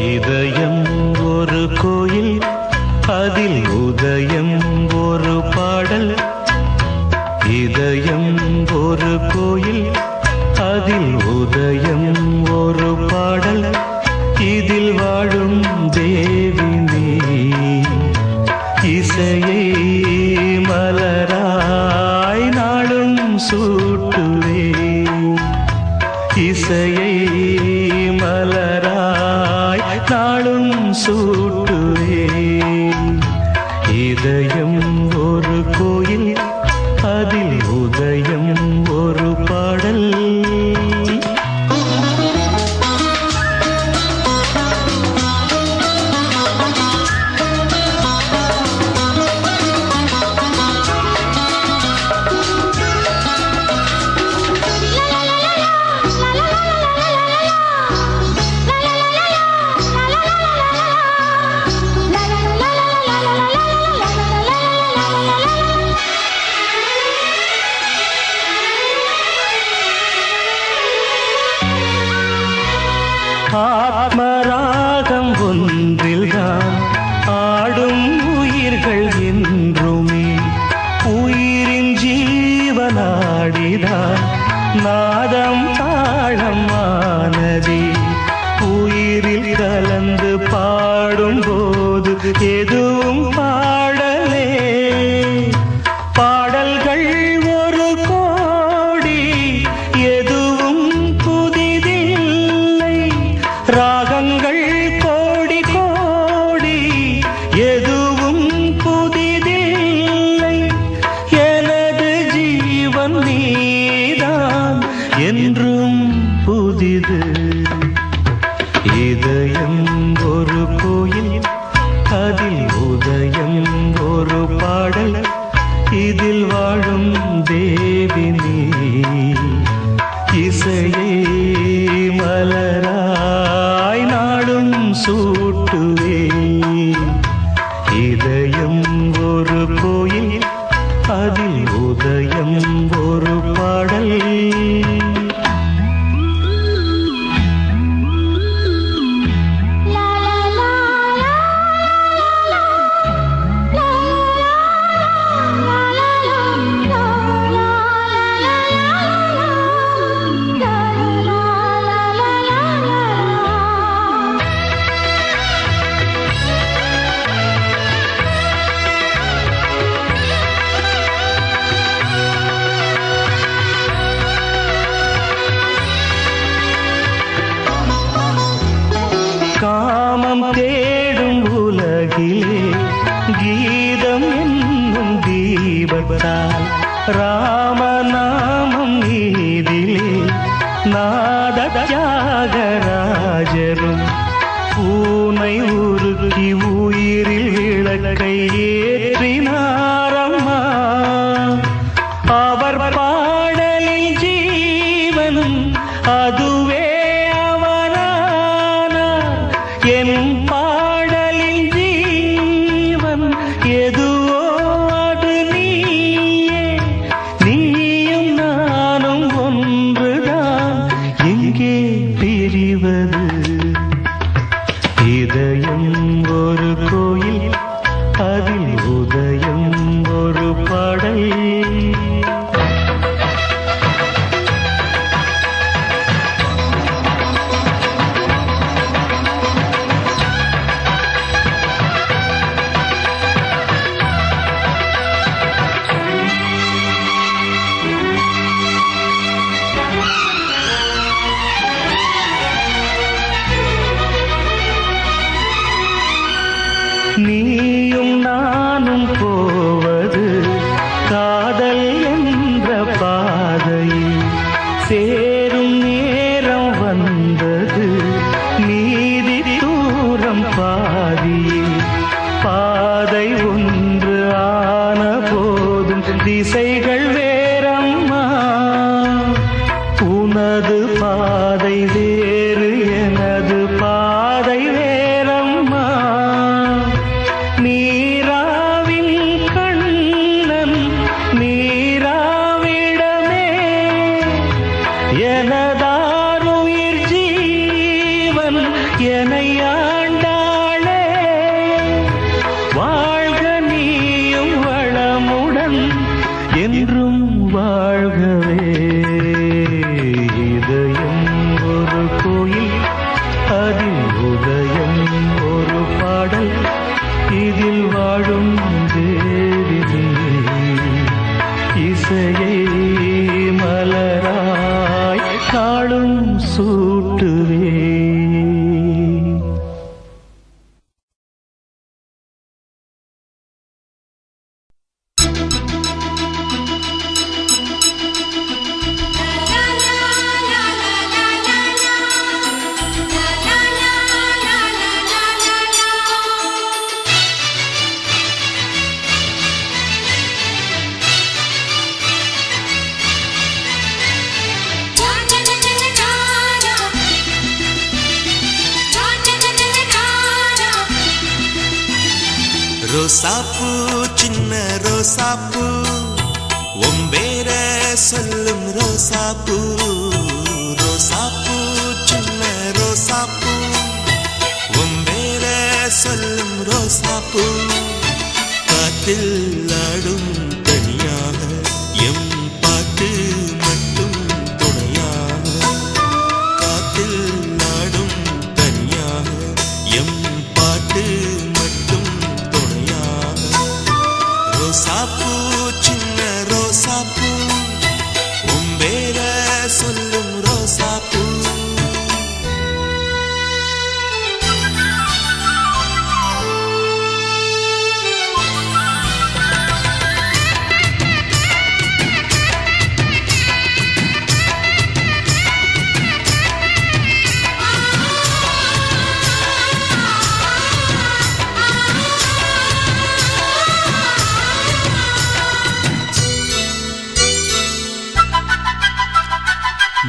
இதயம் ஒரு கோயில், அதில் உதயம் ஒரு பாடல். இதயம் ஒரு கோயில், அதில் உதயம் ஒரு பாடல். இதில் வாழும் தேவி நீ, இசையை மலராய் நாளும் சூட்டுவே. இசையை மலராய் நாளும் சூட்டுவே. இதயம் ஒரு கோயில், அதில் உதயம் ஒரு பாடல். ஆத்மராகம் ஒன்றில்தான் ஆடும் உயிர்கள் என்றுமே. உயிரின் ஜீவனாடிதான் நாதம் தாளமானதே. உயிரில் கலந்து பாடும்போது எதுவும் பாடலே. பாடல்கள் ஒரு கோடி, எதுவும் புதிதில்லை. ராகங்கள் கோடி கோடி, எதுவும் புதிதில்லை. எனது ஜீவன் நீதான், என்றும் புதிது. இதயம் ஒரு கோயில், அதில் உதயம் ஒரு பாடல். இதில் வாழும் தேவி நீ, இசையை மலராய் நாளும் சூட்டுவே. இதயம் ஒரு கோயில், அதில் உதயம் ஒரு பாடல். காமம் தேடும் உலகிலே கீதம் என்னும் தீபத்தால் ராமநாமம் நீதிலே நாத தியாகராஜரும் பூனை உருகி உயிரில் விளக்கை ஏற்றினாரம்மா. அவர் பாடலில் ஜீவனும் அதுவே என் பாடலின் ஜீவன் எதுவோ அது நீயே. நீயும் நானும் ஒன்றுதான், எங்கே பிரிவது? இதயம் ஒரு கோயில், அதில் உதயம் ஒரு பாடல். வாழ்கவே. இதயம் ஒரு கோயில், அதில் உதயம் ஒரு பாடல், இதில் வாழும் தேவி இசையை மலராய் நாளும் சூட்டுவே. ரோசாப்பூ சின்ன ரோசாப்பூ ஒம்பேர சொல்லும் ரோசாப்பூ. ரோசாப்பூ சின்ன ரோசாப்பூ ஒம்பேர சொல்லும் ரோசாப்பூ. காற்றில் ஆடும் தனியாக எம் பாட்டு மட்டும் துணையாக. காற்றில் ஆடும் தனியாக எம் பாட்டு மட்டும் துணையாக. ரோசாப்பூ சின்ன ரோசாப்பூ ஒம்பேர சொல்லும் ரோசாப்பூ.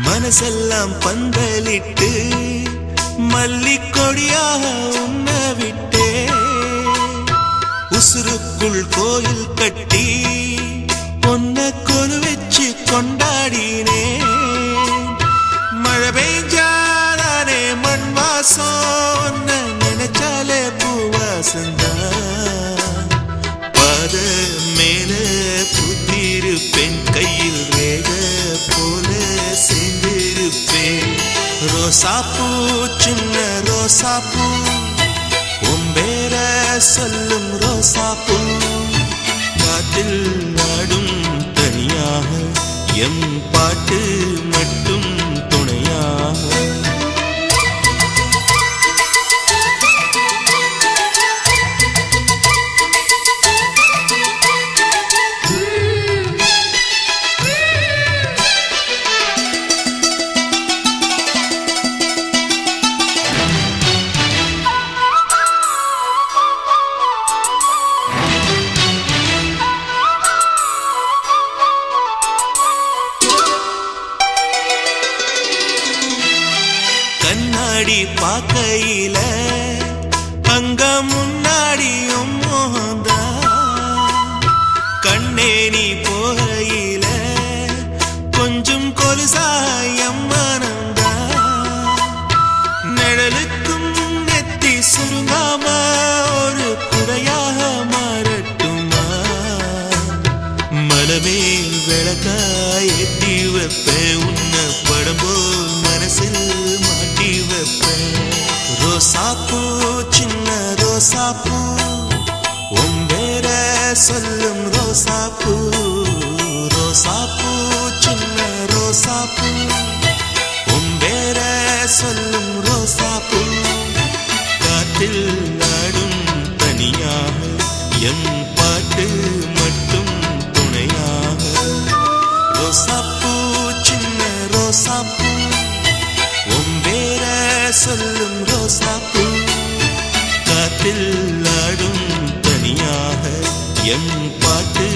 மனசெல்லாம் பந்தலிட்டு மல்லிக்கொடியாக உண்ண விட்டே. உசுருக்குள் கோயில் கட்டி பொன்ன கொலு வச்சு கொண்டாடினே. மழை பெய்ஞ்சாதானே மண் வாசம், நினைச்சாலே பூவாசந்தான். பாத மேல புத்திருப்பேன், கையில் ரேக போல சேர்ந்திருப்பேன். ரோசாப்பூ சின்ன ரோசாப்பூ ஒம்பேர சொல்லும் ரோசாப்பூ. காற்றில் ஆடும் தனியாக எம் பாட்டு மட்டும் துணையாக. கண்ணாடி பார்க்கையில அங்க முன்னாடியும் மோகந்தா. கண்ணே நீ போகையில கொஞ்சம் கொலுசாயம் மனந்தா. நிழலுக்கும் நெத்தி சுருங்காம ஒரு குறையாக மாறட்டுமா. மலமேல் விளக்காய் ஏற்றி வைப்ப உன்ன படம்போல் மனசில் மாட்டி வைப்ப. ரோசாப்பூ சின்ன ரோசாப்பூ ஒம்பேர சொல்லும் ரோசாப்பூ. ரோசாப்பூ சின்ன ரோசாப்பூ ஒம்பேர சொல்லும் ரோசாப்பூ. காற்றில் ஆடும் தனியாக எம் பாட்டு மட்டும் துணையாக. ரோசாப்பூ சின்ன ரோசாப்பூ ஒம்பேர சொல்லும் ரோசாப்பூ. காற்றில் ஆடும் தனியாக எம் பாட்டு